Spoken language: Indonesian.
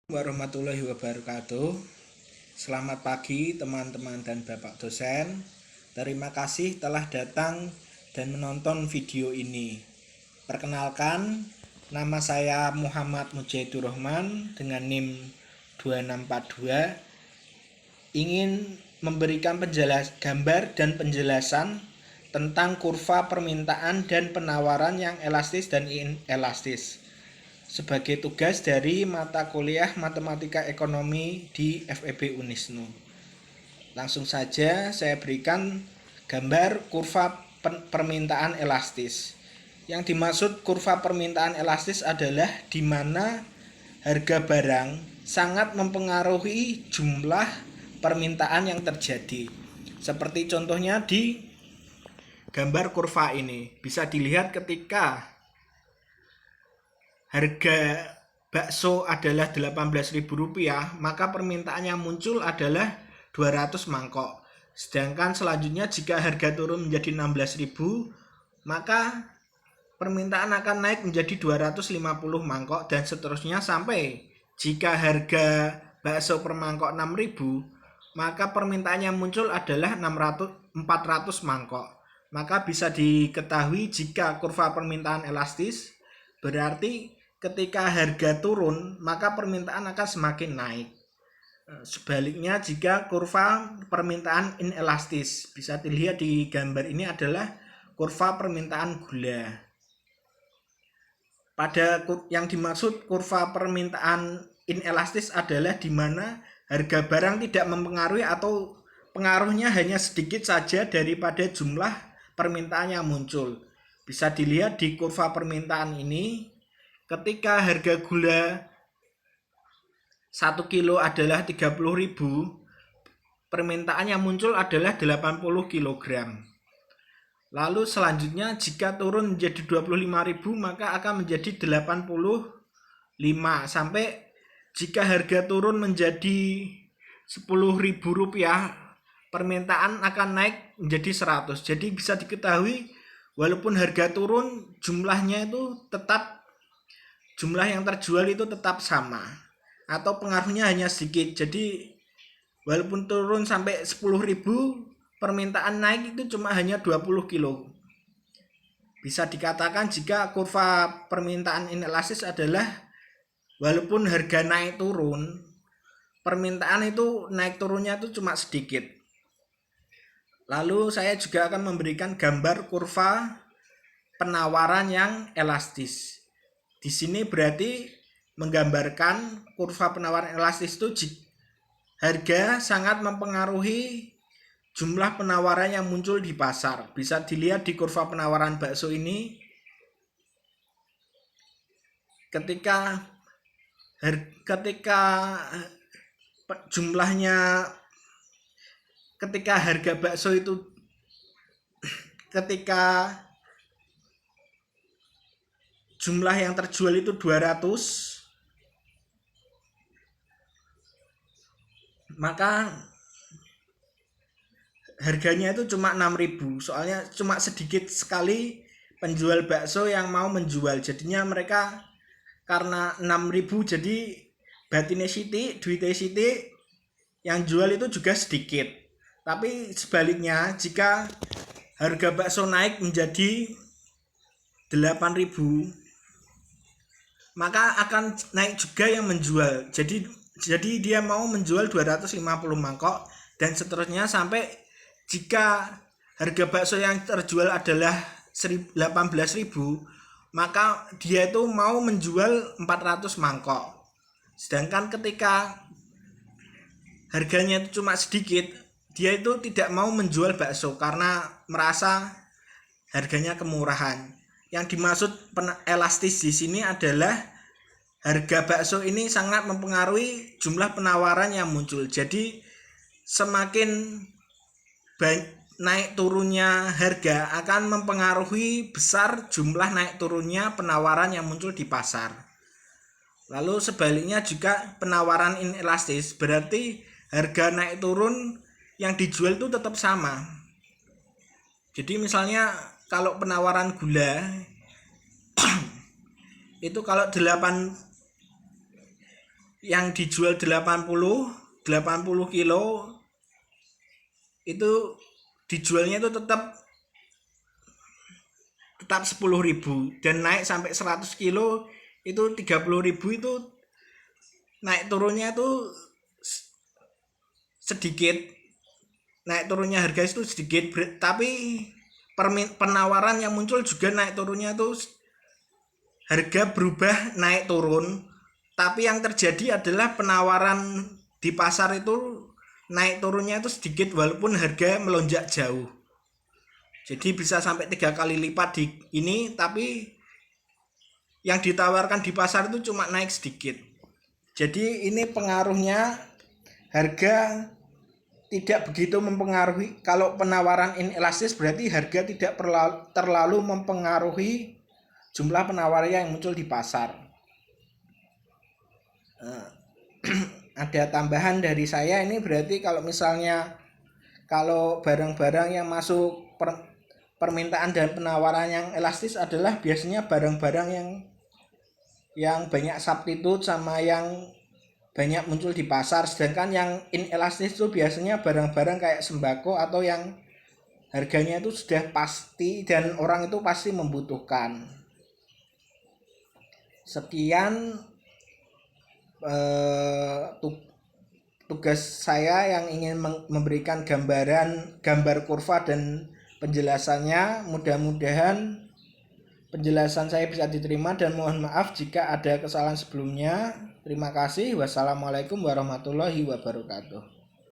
Warahmatullahi wabarakatuh. Selamat pagi teman-teman dan Bapak dosen. Terima kasih telah datang dan menonton video ini. Perkenalkan, nama saya Muhammad Mujaidur Rahman dengan NIM 2642. Ingin memberikan gambar dan penjelasan tentang kurva permintaan dan penawaran yang elastis dan inelastis sebagai tugas dari mata kuliah Matematika Ekonomi di FEB Unisnu. Langsung saja saya berikan gambar kurva permintaan elastis. Yang dimaksud kurva permintaan elastis adalah di mana harga barang sangat mempengaruhi jumlah permintaan yang terjadi. Seperti contohnya di gambar kurva ini. Bisa dilihat ketika harga bakso adalah Rp18.000, maka permintaan yang muncul adalah 200 mangkok. Sedangkan selanjutnya jika harga turun menjadi 16.000, maka permintaan akan naik menjadi 250 mangkok dan seterusnya sampai jika harga bakso per mangkok 6.000, maka permintaan yang muncul adalah 400 mangkok. Maka bisa diketahui jika kurva permintaan elastis, berarti ketika harga turun, maka permintaan akan semakin naik. Sebaliknya jika kurva permintaan inelastis, bisa dilihat di gambar ini adalah kurva permintaan gula. Pada yang dimaksud kurva permintaan inelastis adalah di mana harga barang tidak mempengaruhi atau pengaruhnya hanya sedikit saja daripada jumlah permintaan yang muncul. Bisa dilihat di kurva permintaan ini, ketika harga gula 1 kilo adalah 30.000, permintaan yang muncul adalah 80 kg. Lalu selanjutnya jika turun menjadi 25.000, maka akan menjadi 85, sampai jika harga turun menjadi Rp10.000, permintaan akan naik menjadi 100. Jadi bisa diketahui walaupun harga turun, jumlahnya itu tetap, jumlah yang terjual itu tetap sama atau pengaruhnya hanya sedikit. Jadi walaupun turun sampai 10.000, permintaan naik itu cuma hanya 20 kilo. Bisa dikatakan jika kurva permintaan inelastis adalah walaupun harga naik turun, permintaan itu naik turunnya itu cuma sedikit. Lalu saya juga akan memberikan gambar kurva penawaran yang elastis. Di sini berarti menggambarkan kurva penawaran elastis itu harga sangat mempengaruhi jumlah penawaran yang muncul di pasar. Bisa dilihat di kurva penawaran bakso ini, ketika jumlahnya, ketika harga bakso itu, ketika jumlah yang terjual itu 200, maka harganya itu cuma 6.000. Soalnya cuma sedikit sekali penjual bakso yang mau menjual. Jadinya mereka karena 6.000, jadi batine sithik, duite sithik, yang jual itu juga sedikit. Tapi sebaliknya jika harga bakso naik menjadi 8.000, maka akan naik juga yang menjual. Jadi dia mau menjual 250 mangkok dan seterusnya sampai jika harga bakso yang terjual adalah 18.000, maka dia itu mau menjual 400 mangkok. Sedangkan ketika harganya itu cuma sedikit, dia itu tidak mau menjual bakso karena merasa harganya kemurahan. Yang dimaksud elastis di sini adalah harga bakso ini sangat mempengaruhi jumlah penawaran yang muncul. Jadi semakin naik turunnya harga akan mempengaruhi besar jumlah naik turunnya penawaran yang muncul di pasar. Lalu sebaliknya juga penawaran inelastis, berarti harga naik turun yang dijual itu tetap sama. Jadi misalnya kalau penawaran gula itu kalau yang dijual 80 kilo itu dijualnya itu tetap 10.000, dan naik sampai 100 kilo itu 30.000. Itu naik turunnya itu sedikit, naik turunnya harga itu sedikit, tapi penawaran yang muncul juga naik turunnya itu harga berubah naik turun, tapi yang terjadi adalah penawaran di pasar itu naik turunnya itu sedikit walaupun harga melonjak jauh. Jadi bisa sampai 3 kali lipat di ini, tapi yang ditawarkan di pasar itu cuma naik sedikit. Jadi ini pengaruhnya, harga tidak begitu mempengaruhi. Kalau penawaran inelastis berarti harga tidak terlalu mempengaruhi jumlah penawaran yang muncul di pasar. Ada tambahan dari saya ini, berarti kalau misalnya kalau barang-barang yang masuk permintaan dan penawaran yang elastis adalah biasanya barang-barang yang banyak substitute sama yang banyak muncul di pasar. Sedangkan yang inelastis itu biasanya barang-barang kayak sembako atau yang harganya itu sudah pasti dan orang itu pasti membutuhkan. Sekian tugas saya yang ingin memberikan gambar kurva dan penjelasannya. Mudah-mudahan penjelasan saya bisa diterima dan mohon maaf jika ada kesalahan sebelumnya. Terima kasih. Wassalamualaikum warahmatullahi wabarakatuh.